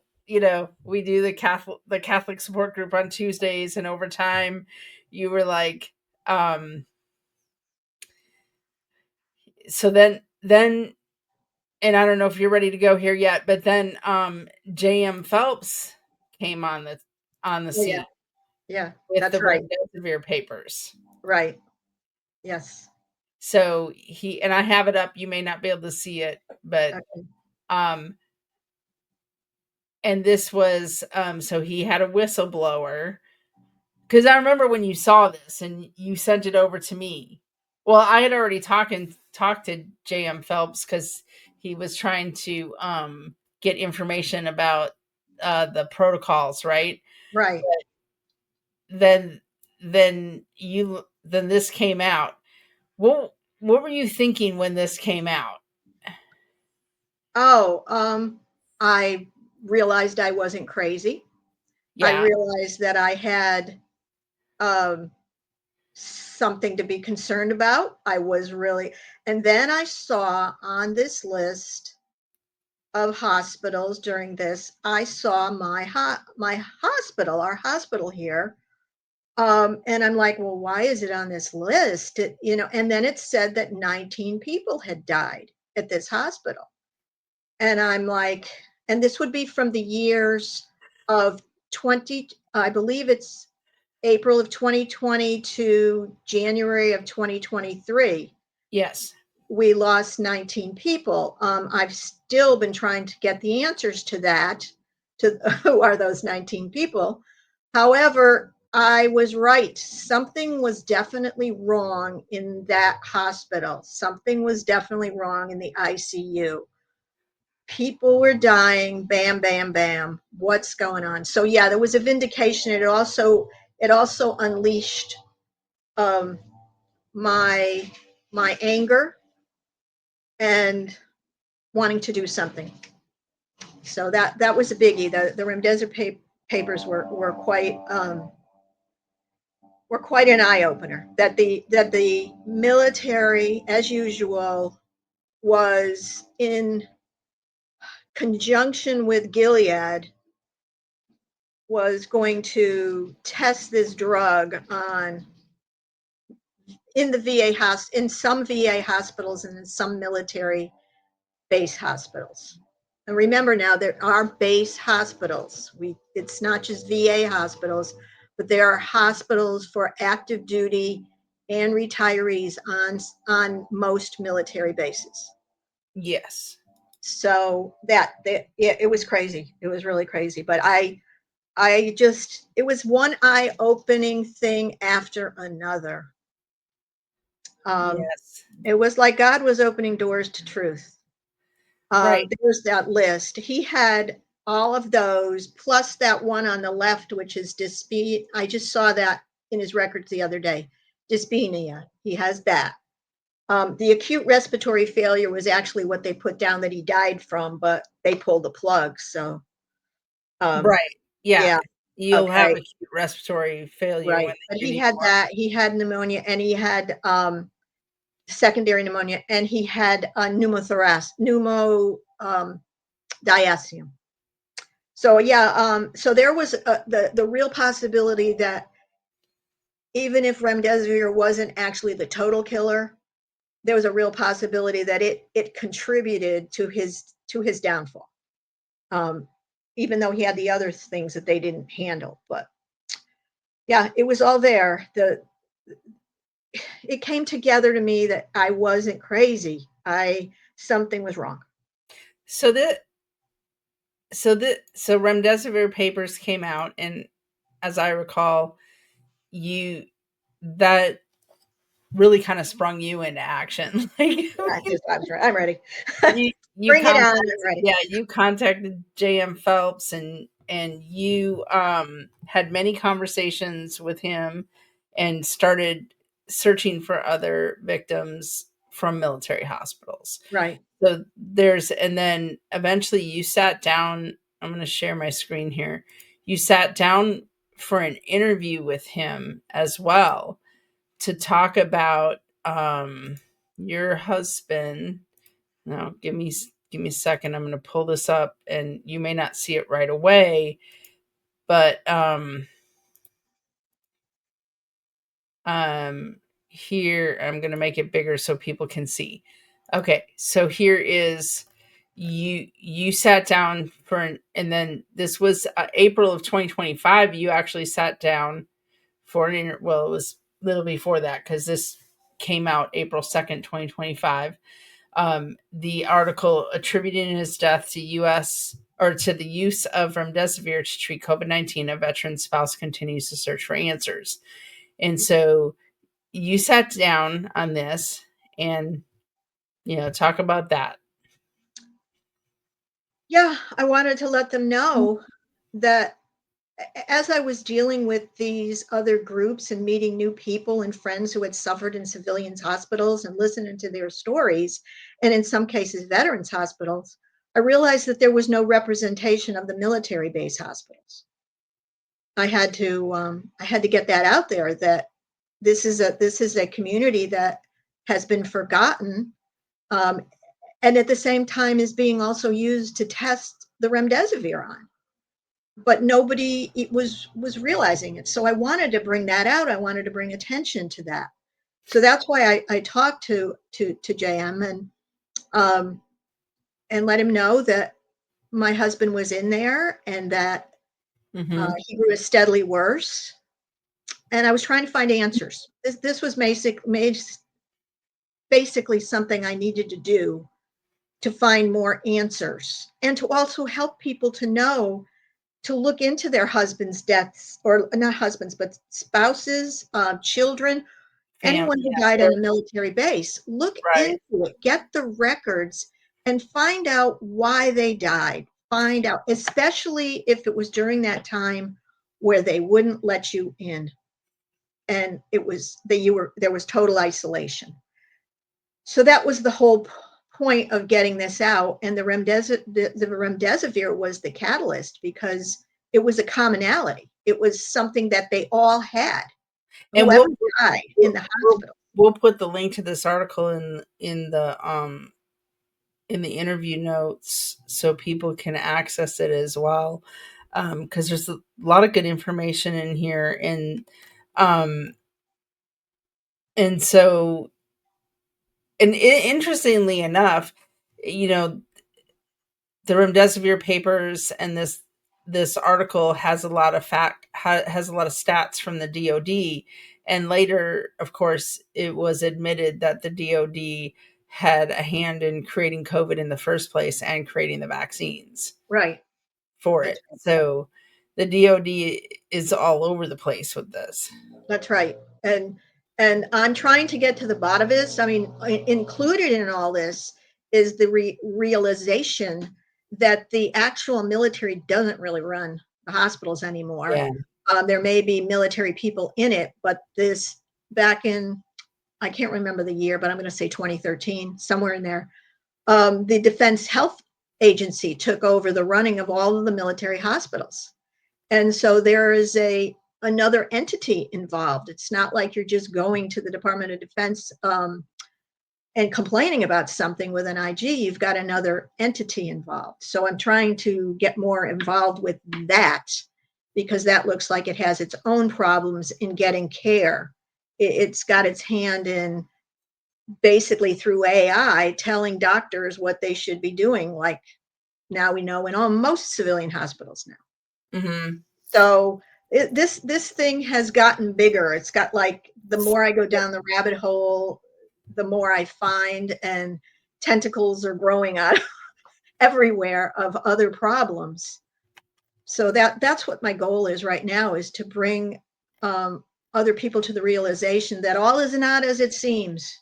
we do the Catholic support group on Tuesdays, and over time you were like, um so then and I don't know if you're ready to go here yet, but then JM Phelps came on the
oh, yeah,
scene
yeah,
with the
that's right,
remdesivir papers.
right, yes,
So he and I have it up, you may not be able to see it, but
okay,
um and this was so he had a whistleblower. Because I remember when you saw this and you sent it over to me. Well, I had already talked to JM Phelps because he was trying to get information about the protocols, right?
right.
Then then this came out. What were you thinking when this came out?
Oh, I realized I wasn't crazy. I
Yeah.
realized that I had, um, something to be concerned about. I was really, and then I saw on this list of hospitals during this, I saw my hospital, our hospital here. And I'm like, well, why is it on this list? And then it said that 19 people had died at this hospital. And I'm like, and this would be from the years of 20, I believe it's April of 2020 to January of 2023.
Yes.
We lost 19 people. I've still been trying to get the answers to that, to who are those 19 people. However, I was right. Something was definitely wrong in that hospital. Something was definitely wrong in the ICU. People were dying, bam, bam, bam. What's going on? So yeah, there was a vindication. It also unleashed, um, my my anger and wanting to do something. So that was a biggie. The remdesivir papers were quite an eye opener. That the military, as usual, was in conjunction with Gilead, was going to test this drug on in the in some VA hospitals and in some military base hospitals. And remember now, there are base hospitals. It's not just VA hospitals, but there are hospitals for active duty and retirees on most military bases.
Yes.
So it was crazy. It was really crazy. But I just it was one eye opening thing after another. Um,
Yes.
it was like God was opening doors to truth.
Right.
There's that list. He had all of those, plus that one on the left, which is dyspnea. I just saw that in his records the other day. Dyspnea. He has that. The acute respiratory failure was actually what they put down that he died from, but they pulled the plug. So, um,
Right. Yeah.
yeah.
You'll have
Okay,
acute respiratory failure when
right. But
they give
he
you
had
more.
that. He had pneumonia, and he had secondary pneumonia, and he had diaceum. So yeah, so there was the real possibility that even if remdesivir wasn't actually the total killer, there was a real possibility that it contributed to his downfall. Um, Even though he had the other things that they didn't handle, but yeah, it was all there. The It came together to me that I wasn't crazy. I Something was wrong.
So the so remdesivir papers came out, and as I recall, you that really kind of sprung you into action. Like
Yeah, I was right. I'm ready.
you
Bring it on.
contacted,
I'm ready.
yeah, you contacted JM Phelps, and you had many conversations with him and started searching for other victims from military hospitals.
Right.
So there's, and then eventually you sat down. I'm going to share my screen here. You sat down for an interview with him as well to talk about your husband. Now, give me a second. I'm going to pull this up, and you may not see it right away, but here I'm going to make it bigger so people can see. Okay, so here is, you sat down for an, and then this was April of 2025. You actually sat down for an well, it was a little before that because this came out April 2nd, 2025. The article attributing his death to U.S. or to the use of remdesivir to treat COVID-19. A veteran spouse continues to search for answers, and so you sat down on this and talk about that.
Yeah, I wanted to let them know that as I was dealing with these other groups and meeting new people and friends who had suffered in civilians' hospitals and listening to their stories, and in some cases, veterans' hospitals, I realized that there was no representation of the military base hospitals. I had to get that out there that this is a community that has been forgotten, um, and at the same time is being also used to test the remdesivir on, but nobody was realizing it. So I wanted to bring that out. I wanted to bring attention to that. So that's why I talked to JM um, and let him know that my husband was in there and that
Mm-hmm.
he grew steadily worse. And I was trying to find answers. This was basically something I needed to do to find more answers and to also help people to know to look into their husbands' deaths, or not husbands, but spouses, children, anyone who
Yeah,
died on a military base. Look
right.
into it, get the records, and find out why they died. Find out, especially if it was during that time where they wouldn't let you in, and it was that you were there was total isolation. So that was the whole point of getting this out. And the remdesivir was the catalyst because it was a commonality. It was something that they all had,
And
whoever died in the
we'll
hospital.
we'll put the link to this article in the interview notes so people can access it as well, because there's a lot of good information in here, um and so, and interestingly enough, you know the remdesivir papers and this article has a lot of has a lot of stats from the DoD, and later, of course, it was admitted that the DoD had a hand in creating COVID in the first place and creating the vaccines
Right.
for
That's
it. So the DoD is all over the place with this.
That's right. And I'm trying to get to the bottom of this. I mean, included in all this is the realization that the actual military doesn't really run the hospitals anymore.
Yeah.
There may be military people in it, but this back in, I can't remember the year, but I'm going to say 2013, somewhere in there, the Defense Health Agency took over the running of all of the military hospitals. And so there is another entity involved. It's not like you're just going to the Department of Defense and complaining about something with an IG. You've got another entity involved. So I'm trying to get more involved with that, because that looks like it has its own problems in getting care. It's got its hand in, basically through AI, telling doctors what they should be doing, like now we know in almost civilian hospitals now.
Mm-hmm.
So this thing has gotten bigger. It's got, like, the more I go down the rabbit hole, the more I find, and tentacles are growing out everywhere of other problems. So that's what my goal is right now, is to bring other people to the realization that all is not as it seems.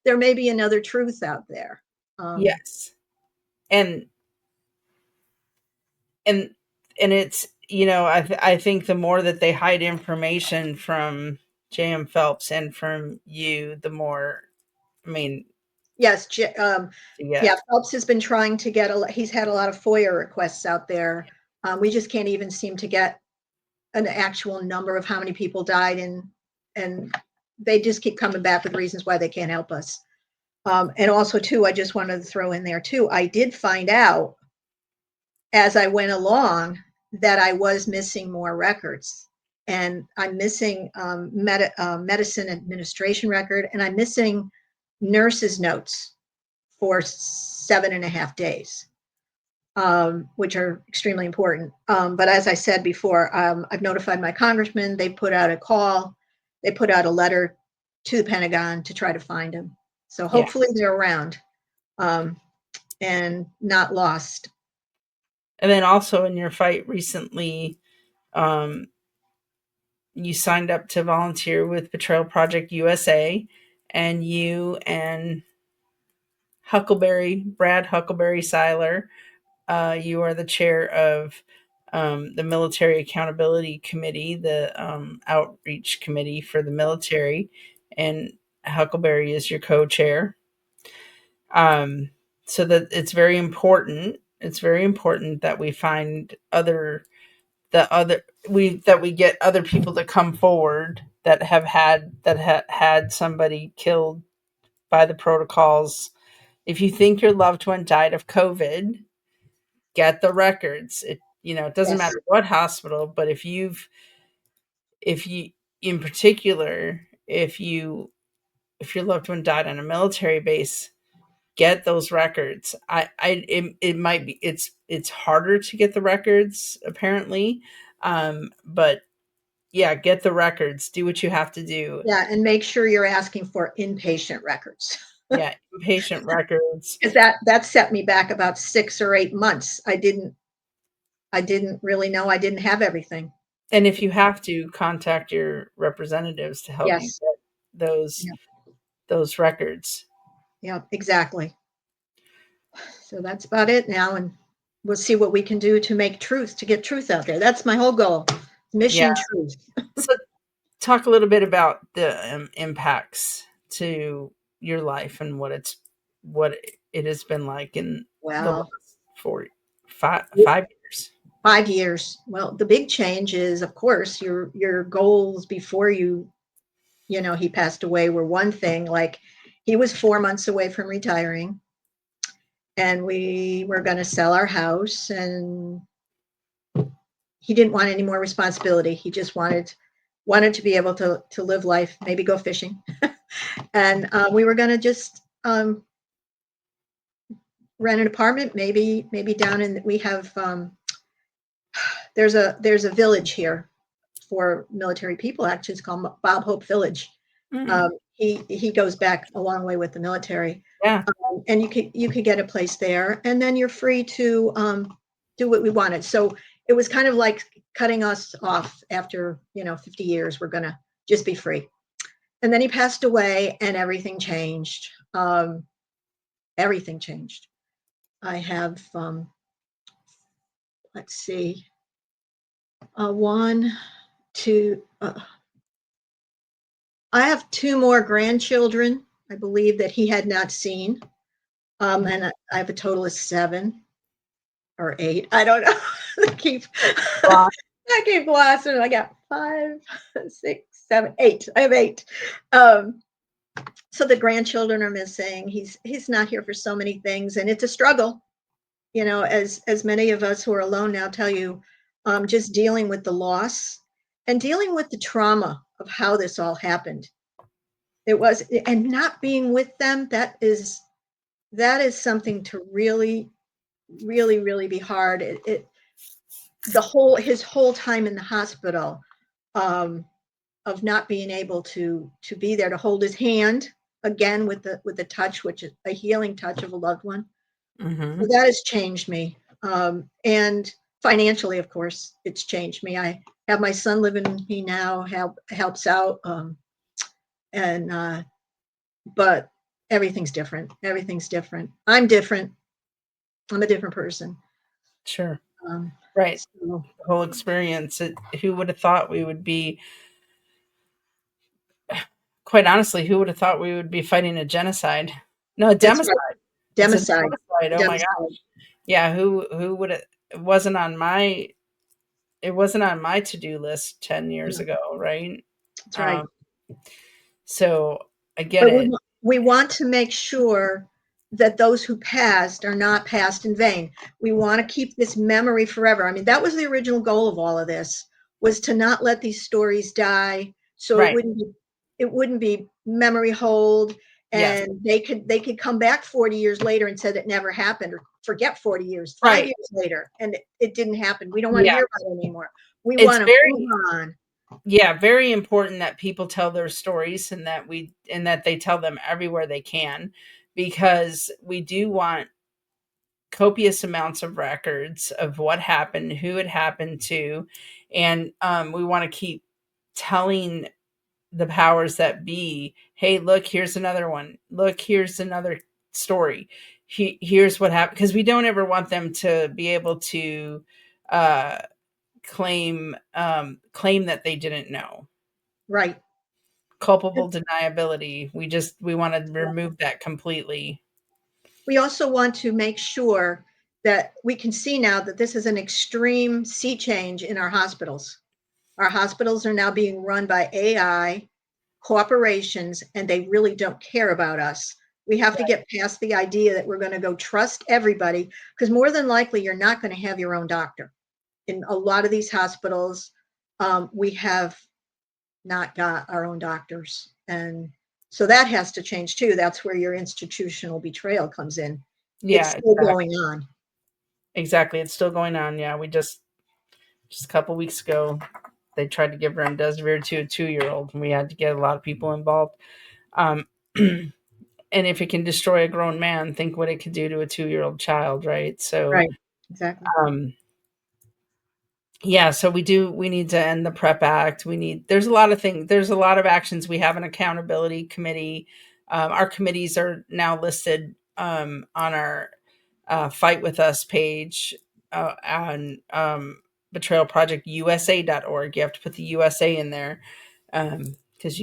There may be another truth out there.
Yes. And and and it's, I think the more that they hide information from J.M. Phelps and from you, the more, I mean,
Yes,
yeah.
yeah, Phelps has been trying to get he's had a lot of FOIA requests out there. We just can't even seem to get an actual number of how many people died, and they just keep coming back with reasons why they can't help us. And also, too, I just wanted to throw in there too, I did find out as I went along that I was missing more records, and I'm missing medicine administration record, and I'm missing nurses' notes for 7.5 days, which are extremely important. But as I said before, I've notified my congressman. They put out a call. They put out a letter to the Pentagon to try to find him. So
Yeah.
hopefully they're around and not lost.
And then also in your fight recently, um, you signed up to volunteer with Betrayal Project USA, and you and Brad Huckleberry Seiler, you are the chair of the Military Accountability Committee, the outreach committee for the military, and Huckleberry is your co-chair. Um, so that it's very important. It's very important that we find that we get other people to come forward that had somebody killed by the protocols. If you think your loved one died of COVID, get the records. It doesn't
Yes.
matter what hospital, but if you in particular, if your loved one died on a military base, get those records. It might be, it's harder to get the records apparently, but yeah, get the records. Do what you have to do.
Yeah, and make sure you're asking for inpatient records.
Yeah, inpatient records.
Because that set me back about 6 or 8 months. I didn't really know I didn't have everything.
And if you have to, contact your representatives to help you
Yes.
get those
Yeah.
those records.
Yeah, exactly. So that's about it now, and we'll see what we can do to get truth out there. That's my whole goal.
Yeah.
Mission truth.
So talk a little bit about the impacts to your life and what it has been like in the
Well,
last 5 years.
5 years. Well, the big change is, of course, your goals before he passed away were one thing. Like, he was 4 months away from retiring, and we were going to sell our house, and he didn't want any more responsibility. He just wanted to be able to live life, maybe go fishing, and we were going to just rent an apartment, maybe down in. We have there's a village here for military people. Actually, it's called Bob Hope Village.
Mm,
He goes back a long way with the military,
yeah.
and you could get a place there, and then you're free to do what we wanted. So it was kind of like cutting us off after 50 years. We're gonna just be free, and then he passed away, and everything changed. Everything changed. I have let's see, one, two. I have two more grandchildren, I believe, that he had not seen. And I have a total of 7 or 8. I don't know. I keep
Wow.
I keep glossing. I got 5, 6, 7, 8. I have 8. Um, so the grandchildren are missing. He's not here for so many things, and it's a struggle. As many of us who are alone now tell you, just dealing with the loss and dealing with the trauma of how this all happened. It was, and not being with them. That is something to really, really, really be hard. His whole time in the hospital, um, of not being able to be there to hold his hand again with the touch, which is a healing touch of a loved one. So
Hmm.
that has changed me. And financially, of course, it's changed me. I have my son living with me now, helps out. And But everything's different. Everything's different. I'm different. I'm a different person.
Sure.
Um,
Right.
so
The whole experience. Who would have thought we would be, quite honestly, who would have thought we would be fighting a genocide? No, a
that's right.
democide. It's a
Democide.
democide. Oh my
Democide.
gosh. Yeah, who would have, it wasn't on my to-do list 10 years
Yeah,
ago, right?
that's right.
Um, so I get
But we
it.
we want to make sure that those who passed are not passed in vain. We want to keep this memory forever. I mean, that was the original goal of all of this, was to not let these stories die, so
Right.
it wouldn't be memory hold,
Yes.
and they could come back 40 years later and said it never happened, or forget 40 years, 5
Right.
years later, and it didn't happen. We don't want to
Yeah.
hear about it anymore. We
It's
want to move
very,
on.
yeah, very important that people tell their stories, and that they tell them everywhere they can, because we do want copious amounts of records of what happened, who it happened to, and we want to keep telling the powers that be, hey, look, here's another one. Look, here's another story. Here's what happened, because we don't ever want them to be able to uh, claim that they didn't know.
Right.
Culpable deniability. We want to remove that completely.
We also want to make sure that we can see now that this is an extreme sea change in our hospitals. Our hospitals are now being run by AI corporations, and they really don't care about us. We have to get past the idea that we're going to go trust everybody, because more than likely you're not going to have your own doctor. In a lot of these hospitals, we have not got our own doctors. And so that has to change too. That's where your institutional betrayal comes in. It's
Yeah,
still going on.
exactly. It's still going on. Yeah, we just a couple weeks ago they tried to give remdesivir to a 2-year old, and we had to get a lot of people involved. Um, and if it can destroy a grown man, think what it could do to a 2-year old child, right? So,
Right. Exactly.
um, yeah, so we need to end the PrEP Act. There's a lot of things, there's a lot of actions. We have an accountability committee. Our committees are now listed on our Fight With Us page on betrayalprojectusa.org. You have to put the USA in there, because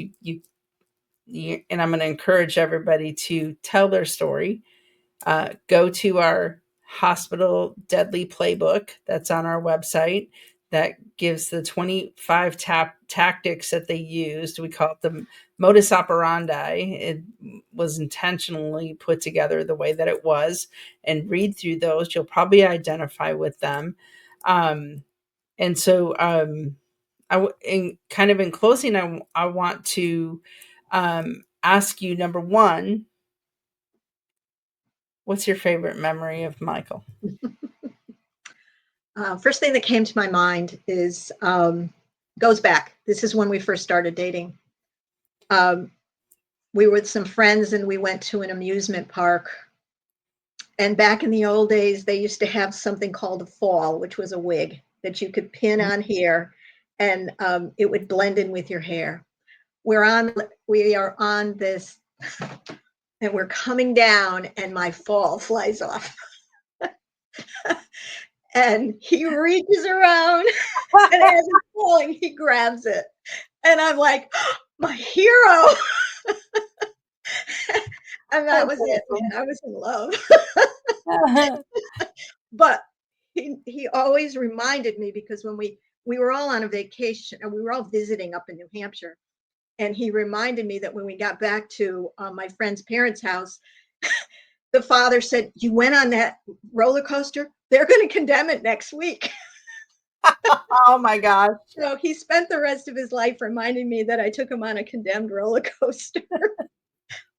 and I'm going to encourage everybody to tell their story. Go to our hospital deadly playbook that's on our website, that gives the 25 tactics that they used. We call it the modus operandi. It was intentionally put together the way that it was, and read through those. You'll probably identify with them. And so, in closing, I want to ask you, number one, what's your favorite memory of Michael?
First thing that came to my mind is, goes back. This is when we first started dating. Um, we were with some friends and we went to an amusement park. And back in the old days, they used to have something called a fall, which was a wig that you could pin on here, and it would blend in with your hair. We are on this, and we're coming down, and my fall flies off, and he reaches around, and as it's falling, he grabs it, and I'm like, my hero. And that
That's
was it, man.
awesome.
I was in love. But he always reminded me, because when we were all on a vacation, and we were all visiting up in New Hampshire, and he reminded me that when we got back to my friend's parents' house, the father said, "You went on that roller coaster? They're going to condemn it next week."
Oh my gosh.
So he spent the rest of his life reminding me that I took him on a condemned roller coaster.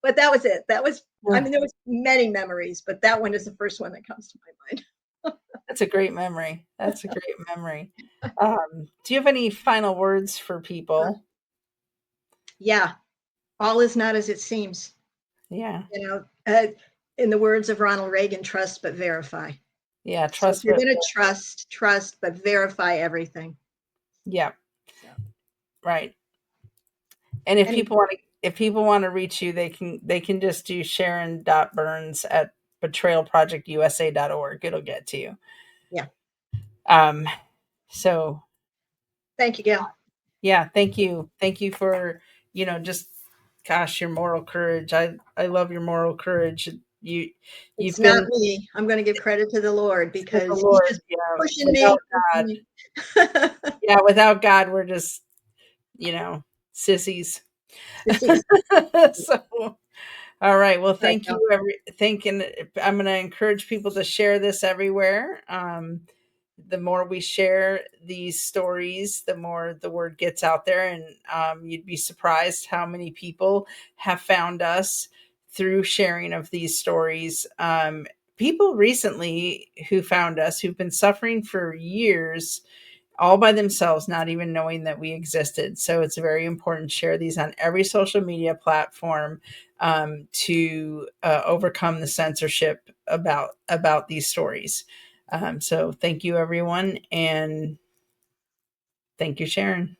But that was it. That was, I mean, there was many memories, but that one is the first one that comes to my mind.
That's a great memory. That's a great memory. Do you have any final words for people?
Yeah, all is not as it seems.
Yeah.
You know, in the words of Ronald Reagan, trust but verify.
Yeah.
So if
Trust
you're
but
going to trust but verify everything.
yeah.
So,
Right. And
any,
if people want to reach you, they can just do sharon.burns@betrayalprojectusa.org. It'll get to you.
yeah.
Um so
Thank you, Gail.
yeah, thank you. Thank you for, just gosh, your moral courage. I love your moral courage. You've
It's not
been
me. I'm going to give credit to the Lord,
with the
because he's
Lord.
just
Yeah.
pushing
Without
me, pushing
God.
me.
Yeah, without God we're just, you know, sissies.
Sissies.
So all right. Well,
All right,
thank
Gail.
you. Thinking I'm going to encourage people to share this everywhere. The more we share these stories, the more the word gets out there, and you'd be surprised how many people have found us through sharing of these stories. People recently who found us who've been suffering for years all by themselves, not even knowing that we existed. So it's very important to share these on every social media platform, to overcome the censorship about these stories. So thank you, everyone, and thank you, Sharon.